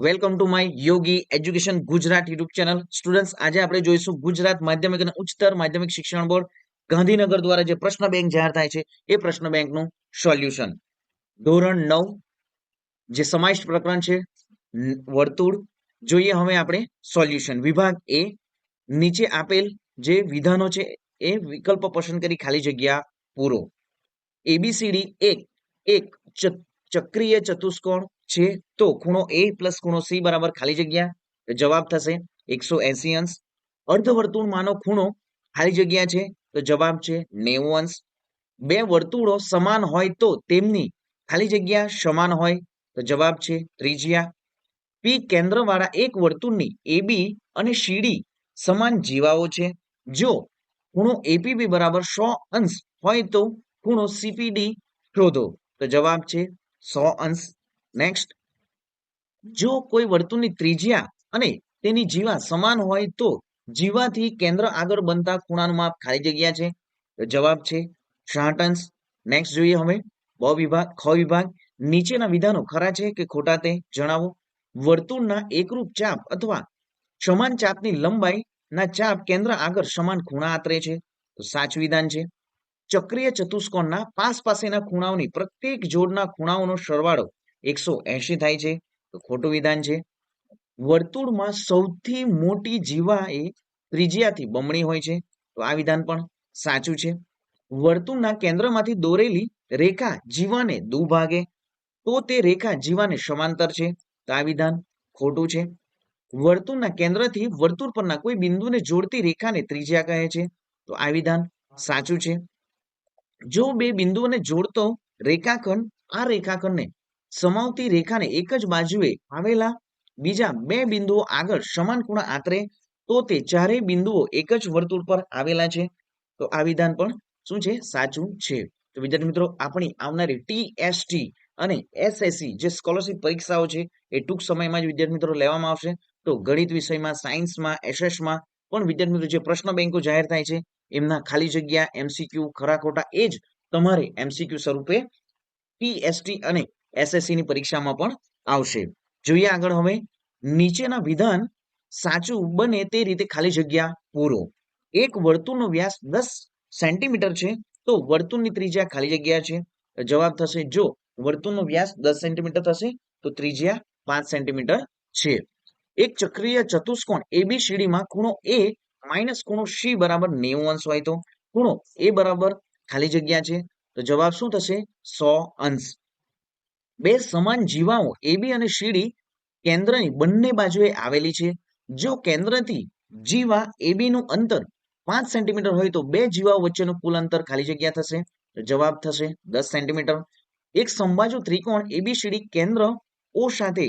Welcome to my Yogi education Gujarat YouTube channel. Students, આજે આપણે જોઈશું ગુજરાત માધ્યમિક અને ઉચ્ચતર માધ્યમિક શિક્ષણ બોર્ડ ગાંધીનગર દ્વારા જે પ્રશ્ન બેંક જાહેર થાય છે એ પ્રશ્ન બેંકનું સોલ્યુશન. ધોરણ 9 જે સમાવિષ્ટ પ્રકરણ છે વર્તુળ. જોઈએ હવે આપણે સોલ્યુશન. વિભાગ એ, નીચે આપેલ જે વિધાનો છે એ વિકલ્પ પસંદ કરી ખાલી જગ્યા પૂરો. એબીસીડી એક એક ચક્રીય ચતુષ્કોણ છે તો ખૂણો એ પ્લસ ખૂણો સી બરાબર ખાલી જગ્યા. જવાબ થશે 180 અંશ. અર્ધવર્તુળમાંનો ખૂણો ખાલી જગ્યા છે તો જવાબ છે 90 અંશ. બે વર્તુળો સમાન હોય તો તેમની ખાલી જગ્યા સમાન હોય તો જવાબ છે ત્રિજ્યા. પી કેન્દ્રવાળા એક વર્તુળની એબી અને સીડી સમાન જીવાઓ છે. જો ખૂણો એપીબી બરાબર 100 અંશ હોય તો ખૂણો સીપીડી શોધો તો જવાબ છે 100 અંશ. નેક્સ્ટ, જો કોઈ વર્તુળની ત્રિજ્યા અને તેની જીવા સમાન હોય તો જીવાથી કેન્દ્ર આગળ બનતા ખૂણાનું માપ ખાલી જગ્યા છે તો જવાબ છે 60 અંશ. નેક્સ્ટ જોઈએ હવે બ વિભાગ. ખ વિભાગ, નીચેના વિધાનો ખરા છે કે ખોટા તે જણાવો. વર્તુળના એકરૂપ ચાપ અથવા સમાન ચાપની લંબાઈના ચાપ કેન્દ્ર આગળ સમાન ખૂણા આતરે છે તો સાચું વિધાન છે. ચક્રીય ચતુષ્કોણના પાસ પાસેના ખૂણાઓની પ્રત્યેક જોડના ખૂણાઓનો સરવાળો 180 થાય છે તો ખોટું વિધાન છે. વર્તુળમાં સૌથી મોટી જીવા એ ત્રિજ્યાથી બમણી હોય છે તો આ વિધાન પણ સાચું છે. વર્તુળના કેન્દ્રમાંથી દોરેલી રેખા જીવાને દુભાગે તો તે રેખા જીવાને સમાંતર છે તો આ વિધાન ખોટું છે. વર્તુળના કેન્દ્રથી વર્તુળ પરના કોઈ બિંદુને જોડતી રેખાને ત્રિજ્યા કહે છે તો આ વિધાન સાચું છે. જો બે બિંદુઓને જોડતો રેખાખંડ આ રેખાખંડને સમાવતી રેખાને એક જ બાજુએ આવેલા બીજા બે બિંદુઓ આગળ સમાન ખૂણા આતરે તો તે ચારેય બિંદુઓ એક જ વર્તુળ પર આવેલા છે તો આ વિધાન પણ શું છે? સાચું છે. તો વિદ્યાર્થી મિત્રો, આપણી આવનારી ટીએસટી અને એસએસસી જે સ્કોલરશિપ પરીક્ષાઓ છે એ ટૂંક સમયમાં જ વિદ્યાર્થી મિત્રો લેવામાં આવશે. તો ગણિત વિષયમાં, સાયન્સમાં, એસએસમાં પણ વિદ્યાર્થી મિત્રો જે પ્રશ્ન બેંકો જાહેર થાય છે એમના ખાલી જગ્યા એમસીક્યુ ખરા ખોટા એ જ તમારે એમસીક્યુ સ્વરૂપે ટીએસટી અને એસએસસી ની પરીક્ષામાં પણ આવશે. જોઈએ આગળ હવે, નીચેના વિધાન સાચું બને તે રીતે ખાલી જગ્યા પૂરો. એક વર્તુળનો વ્યાસ 10 સેન્ટીમીટર છે તો વર્તુળની ત્રિજ્યા ખાલી જગ્યા છે. જવાબ થશે જો વર્તુળનો વ્યાસ 10 સેન્ટીમીટર થશે તો ત્રિજ્યા 5 સેન્ટીમીટર છે. એક ચક્રીય ચતુષ્કોણ એબીસીડીમાં ખૂણો એ માઇનસ ખૂણો સી બરાબર 90 અંશ હોય તો ખૂણો એ બરાબર ખાલી જગ્યા છે તો જવાબ શું થશે? 100 અંશ. બે સમાન જીવાઓ એબી અને સીડી કેન્દ્રની બંને બાજુએ આવેલી છે. જો કેન્દ્રથી જીવા એબી નું અંતર 5 સેન્ટીમીટર હોય તો બે જીવાઓ વચ્ચેનું કુલ અંતર ખાલી જગ્યા થશે તો જવાબ થશે 10 સેન્ટીમીટર. એક સમબાજુ ત્રિકોણ એબીસીડી કેન્દ્ર ઓ સાથે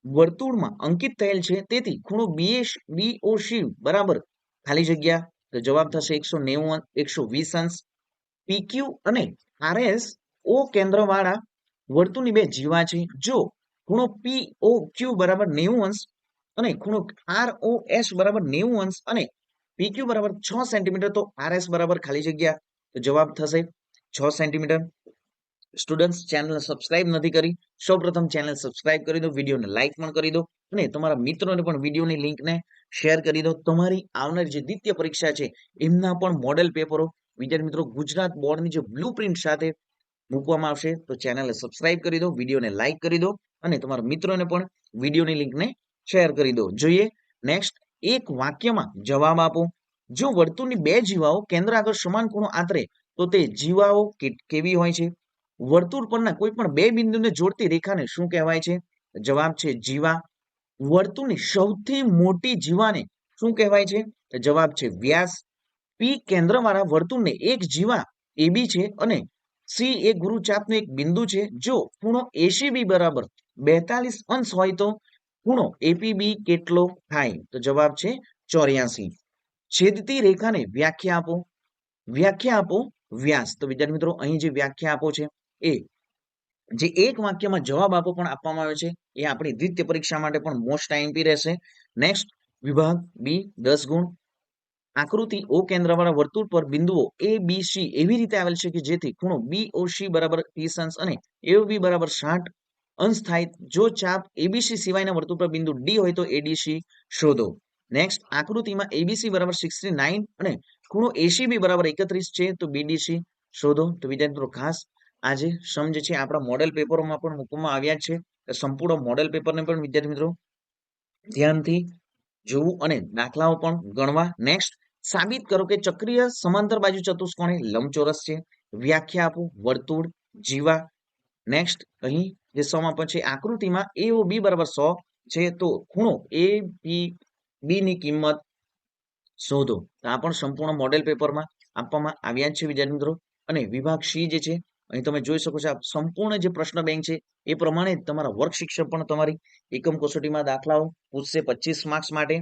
વર્તુળમાં અંકિત થયેલ છે તેથી ખૂણો બીઓસી બરાબર ખાલી જગ્યા તો જવાબ થશે 190 120 અંશ. પીક્યુ અને આરએસ ઓ કેન્દ્રવાળા વર્તુળની બે જીવા છે. જો ખૂણો પીઓક્યુ બરાબર 90 અંશ અને ખૂણો આરઓએસ બરાબર 90 અંશ અને પીક્યુ બરાબર 6 સેન્ટીમીટર તો આરએસ બરાબર ખાલી જગ્યા તો જવાબ થશે 6 સેન્ટીમીટર. સ્ટુડન્ટ્સ, ચેનલ સબસ્ક્રાઇબ નથી કરી, સૌપ્રથમ ચેનલ સબસ્ક્રાઇબ કરી દો, વિડીયોને લાઇક પણ કરી દો અને તમારા મિત્રોને પણ વિડીયોની લિંકને શેર કરી દો. તમારી આવનારી જે દ્વિતીય પરીક્ષા છે એમના પણ મોડેલ પેપરો વિદ્યાર્થી મિત્રો ગુજરાત બોર્ડની જે બ્લુ પ્રિન્ટ સાથે મૂકવામાં આવશે તો ચેનલને સબસ્ક્રાઇબ કરી દો, વિડીયોને લાઇક કરી દો અને તમારા મિત્રોને પણ વિડીયોની લિંકને શેર કરી દો. જોઈએ નેક્સ્ટ, એક વાક્યમાં જવાબ આપો. જો વર્તુળની બે જીવાઓ કેન્દ્ર આગળ સમાન ખૂણો આતરે તો તે જીવાઓ કેવી હોય છે? વર્તુળ પરના કોઈ પણ બે બિંદુને જોડતી રેખાને શું કહેવાય છે? જવાબ છે જીવા. વર્તુળની સૌથી મોટી જીવાને શું કહેવાય છે? જવાબ છે વ્યાસ. પી કેન્દ્રવાળા વર્તુળને એક જીવા એબી છે અને સી એ ગુરુચાપનું એક બિંદુ છે. જો ખૂણો એસીબી બરાબર 42 અંશ હોય તો ખૂણો એપીબી કેટલો થાય? તો જવાબ છે 84. છેદતી રેખાને વ્યાખ્યા આપો. વ્યાખ્યા આપો વ્યાસ. તો વિદ્યાર્થી મિત્રો, અહીં જે વ્યાખ્યા આપો છે એ જે એક વાક્યમાં જવાબ આપો પણ આપવામાં આવ્યો છે એ આપણી દ્વિતીય પરીક્ષા માટે પણ મોસ્ટ આઈએમપી રહેશે. નેક્સ્ટ, વિભાગ બી 10 ગુણ. આકૃતિ ઓ કેન્દ્રવાળા વર્તુળ પર બિંદુઓ એ બી સી એવી રીતે આવેલ છે કે જેથી ખૂણો બીઓસી બરાબર 30 અંશ અને એઓબી બરાબર 60 અંશ થાય જો ચાપ એબીસી સિવાયના વર્તુળ પર બિંદુ ડી હોય તો એડીસી શોધો. નેક્સ્ટ આકૃતિમાં એબીસી બરાબર 69 અને ખૂણો એસીબી બરાબર 31 છે તો બીડીસી શોધો. તો વિદ્યાર્થી મિત્રો ખાસ આજે સમજ છે આપણા મોડેલ પેપરોમાં પણ મૂકવામાં આવ્યા છે. સંપૂર્ણ મોડેલ પેપરને પણ વિદ્યાર્થી મિત્રો ધ્યાનથી જોવું અને દાખલાઓ પણ ગણવા. નેક્સ્ટ સાબિત કરો કે ચક્રીય સમાંતર બાજુ ચતુષ્કોણ એ લંબચોરસ છે. વ્યાખ્યા આપો વર્તુળ જીવા. નેક્સ્ટ અહીં જે સમાપન છે આકૃતિમાં એઓ બી બરાબર 100 છે તો ખૂણો એ બી ની કિંમત શોધો. તો આ પણ સંપૂર્ણ મોડેલ પેપરમાં આપવામાં આવ્યા છે વિદ્યાર્થી મિત્રો. અને વિભાગ સી જે છે અહીં તમે જોઈ શકો છો આ સંપૂર્ણ જે પ્રશ્ન બેંક છે એ પ્રમાણે તમારા વર્ક શિક્ષક પણ તમારી એકમ કસોટીમાં દાખલાઓ પૂછશે 25 માર્ક્સ માટે.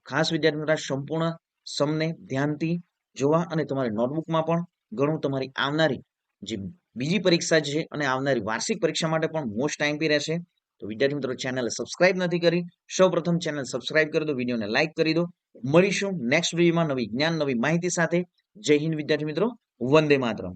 ખાસ વિદ્યાર્થી મિત્રો સંપૂર્ણ સમને ધ્યાનથી જોવા અને તમારી નોટબુકમાં પણ ઘણું તમારી આવનારી જે બીજી પરીક્ષા છે અને આવનારી વાર્ષિક પરીક્ષા માટે પણ મોસ્ટ ટાઈમપી રહેશે. તો વિદ્યાર્થી મિત્રો ચેનલ સબસ્ક્રાઇબ નથી કરી સૌપ્રથમ ચેનલ સબસ્ક્રાઇબ કરી દો, વિડીયોને લાઈક કરી દો. મળીશું નેક્સ્ટ વિડીયોમાં નવી જ્ઞાન નવી માહિતી સાથે. જય હિન્દ વિદ્યાર્થી મિત્રો, વંદે માતરમ.